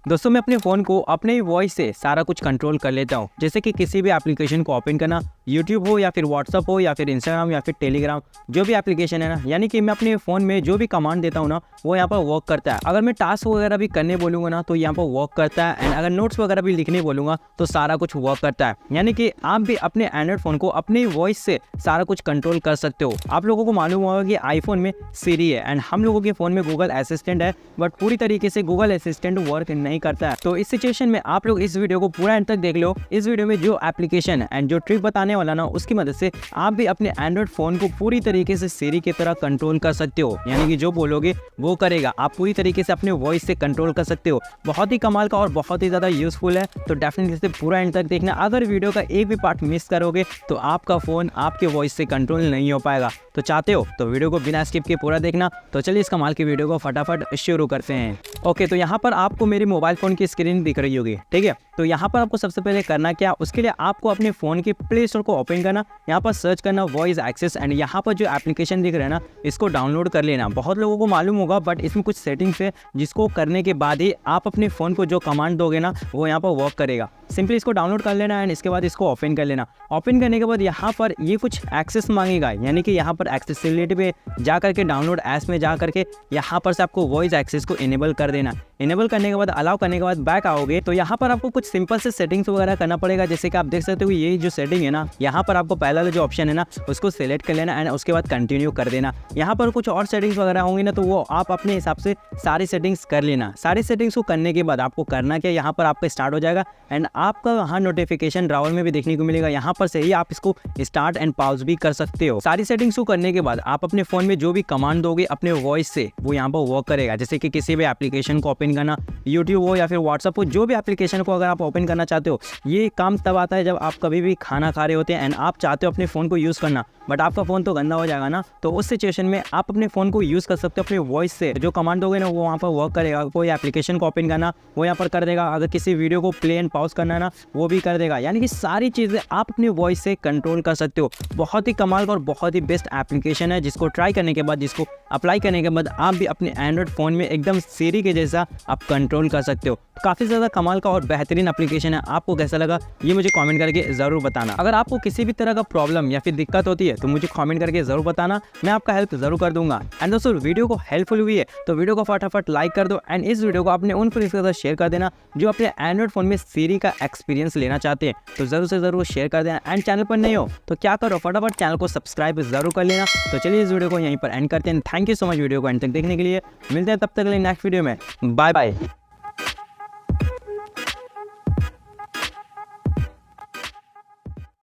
दोस्तों मैं अपने फ़ोन को अपने वॉइस से सारा कुछ कंट्रोल कर लेता हूँ। जैसे कि किसी भी एप्लीकेशन को ओपन करना, यूट्यूब हो या फिर व्हाट्सअप हो या फिर इंस्टाग्राम या फिर टेलीग्राम, जो भी एप्लीकेशन है ना, यानी कि मैं अपने फ़ोन में जो भी कमांड देता हूँ ना, वो यहाँ पर वर्क करता है। अगर मैं टास्क वगैरह भी करने बोलूँगा ना, तो यहाँ पर वर्क करता है। एंड अगर नोट्स वगैरह भी लिखने बोलूँगा तो सारा कुछ वर्क करता है। यानी कि आप भी अपने एंड्रॉइड फ़ोन को अपनी वॉइस से सारा कुछ कंट्रोल कर सकते हो। आप लोगों को मालूम होगा कि आईफोन में सीरी है एंड हम लोगों के फ़ोन में गूगल असिस्टेंट है, बट पूरी तरीके से गूगल असिस्टेंट वर्क नहीं करता है। तो इस सिचुएशन में आप लोग इस वीडियो को पूरा एंड तक देख लो। इस वीडियो में जो एप्लीकेशन एंड जो ट्रिक बताने वाला ना, उसकी मदद से आप भी अपने एंड्रॉइड फोन को पूरी तरीके से सीरी की तरह कंट्रोल कर सकते हो। यानी कि जो बोलोगे वो करेगा। आप पूरी तरीके से अपने वॉइस से कंट्रोल कर सकते हो। बहुत ही कमाल का और बहुत ही ज़्यादा यूजफुल है। तो डेफिनेटली इसे पूरा एंड तक देखना। अगर वीडियो का एक भी पार्ट मिस करोगे तो आपका फ़ोन आपके वॉइस से कंट्रोल नहीं हो पाएगा। तो चाहते हो तो वीडियो को बिना स्किप के पूरा देखना। तो चलिए इस कमाल की वीडियो को फटाफट शुरू करते हैं। ओके, तो यहाँ पर आपको मेरी मोबाइल फ़ोन की स्क्रीन दिख रही होगी, ठीक है। तो यहाँ पर आपको सबसे पहले करना क्या, उसके लिए आपको अपने फ़ोन के प्ले स्टोर को ओपन करना। यहाँ पर सर्च करना वॉइस एक्सेस एंड यहाँ पर जो एप्लीकेशन दिख रहा है ना, इसको डाउनलोड कर लेना। बहुत लोगों को मालूम होगा, बट इसमें कुछ सेटिंग्स है जिसको करने के बाद ही आप अपने फ़ोन को जो कमांड दोगे ना, वो यहाँ पर वर्क करेगा। सिंपली इसको डाउनलोड कर लेना एंड इसके बाद इसको ओपन कर लेना। ओपन करने के बाद यहाँ पर ये कुछ एक्सेस मांगेगा, यानी कि यहाँ पर एक्सेसिबिलिटी पे जा करके डाउनलोड ऐप्स में जा करके यहाँ पर से आपको वॉइस एक्सेस को इनेबल कर देना। इनेबल करने के बाद अलाउ करने के बाद बैक आओगे तो यहाँ पर आपको कुछ सिंपल से सेटिंग्स वगैरह करना पड़ेगा। जैसे कि आप देख सकते हो ये जो सेटिंग है ना, यहाँ पर आपको पहला जो ऑप्शन है ना, उसको सिलेक्ट कर लेना एंड उसके बाद कंटिन्यू कर देना। यहाँ पर कुछ और सेटिंग्स वगैरह होंगी ना, तो वो आप अपने हिसाब से सारी सेटिंग्स कर लेना। सारी सेटिंग्स को करने के बाद आपको करना क्या, यहाँ पर आपका स्टार्ट हो जाएगा एंड आपका वहाँ नोटिफिकेशन रावल में भी देखने को मिलेगा। यहाँ पर से ही आप इसको स्टार्ट एंड पॉज भी कर सकते हो। सारी सेटिंग्स को करने के बाद आप अपने फोन में जो भी कमांड दोगे अपने वॉइस से, वो यहाँ पर वर्क करेगा। जैसे कि किसी भी एप्लीकेशन को ओपन करना, यूट्यूब हो या फिर व्हाट्सअप हो, जो भी एप्लीकेशन को अगर आप ओपन करना चाहते हो, ये काम तब आता है जब आप कभी भी खाना खा रहे होते हैं एंड आप चाहते हो अपने फ़ोन को यूज़ करना, बट आपका फ़ोन तो गंदा हो जाएगा ना। तो उस सिचुएशन में आप अपने फ़ोन को यूज़ कर सकते हो। अपने वॉइस से जो कमांड दोगे ना, वो वहाँ पर वर्क करेगा। कोई एप्लीकेशन को ओपन करना, वो यहाँ पर कर देगा। अगर किसी वीडियो को प्ले एंड पॉज करना ना, वो भी कर देगा। यानी कि सारी चीज़ें आप अपने वॉइस से कंट्रोल कर सकते हो। बहुत ही कमाल का और बहुत ही बेस्ट एप्लीकेशन है, जिसको ट्राई करने के बाद, जिसको अप्लाई करने के बाद आप भी अपने एंड्रॉइड फ़ोन में एकदम सीरी के जैसा आप कंट्रोल कर सकते हो। काफ़ी ज़्यादा कमाल का और बेहतरीन एप्लीकेशन है। आपको कैसा लगा ये मुझे कमेंट करके ज़रूर बताना। अगर आपको किसी भी तरह का प्रॉब्लम या फिर दिक्कत होती है तो मुझे कमेंट करके ज़रूर बताना, मैं आपका हेल्प ज़रूर कर दूंगा। एंड दोस्तों वीडियो को हेल्पफुल हुई है तो वीडियो को फटाफट लाइक कर दो एंड इस वीडियो को अपने उन फ्रेंड्स के साथ शेयर कर देना जो अपने एंड्रॉइड फ़ोन में सीरी का एक्सपीरियंस लेना चाहते हैं। तो ज़रूर से ज़रूर शेयर कर देना एंड चैनल पर नहीं हो तो क्या करो, फटाफट चैनल को सब्सक्राइब ज़रूर कर लेना। तो चलिए इस वीडियो को यहीं पर एंड करते हैं। Thank you so much video को एंड तक देखने के लिए। मिलते हैं तब तक के लिए नेक्स्ट वीडियो में। Bye bye.